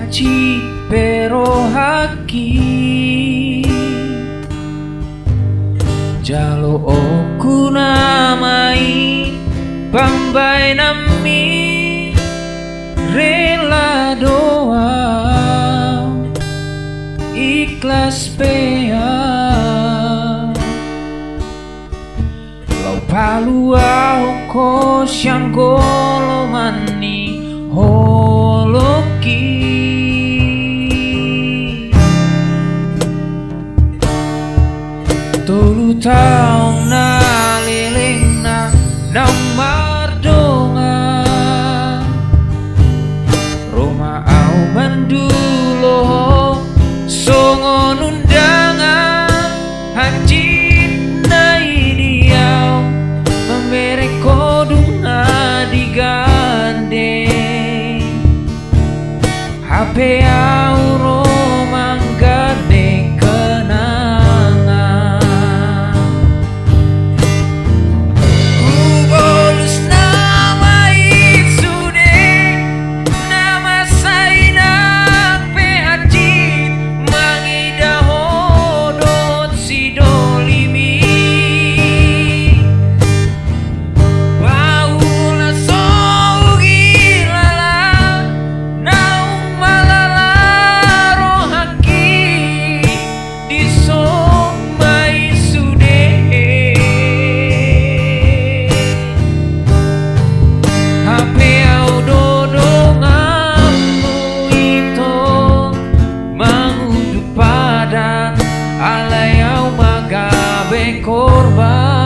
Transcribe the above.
haji pero haki jalo oku namai bambai nami rela doa ikhlas pea lau palua ko sianggolo mani holoki tolu taong na liling na mardonga Roma au mandulo songon undangan haji nai diau memberi kodunga digandeng HP au Roma gandeng kenangan Ubolus nama isude nama sainang pehaji mangida hodot sidolimi baula sogi lala naung malala rohaki disomai sude HP au dodonganmu itu mengunduh padang alai au magabe korban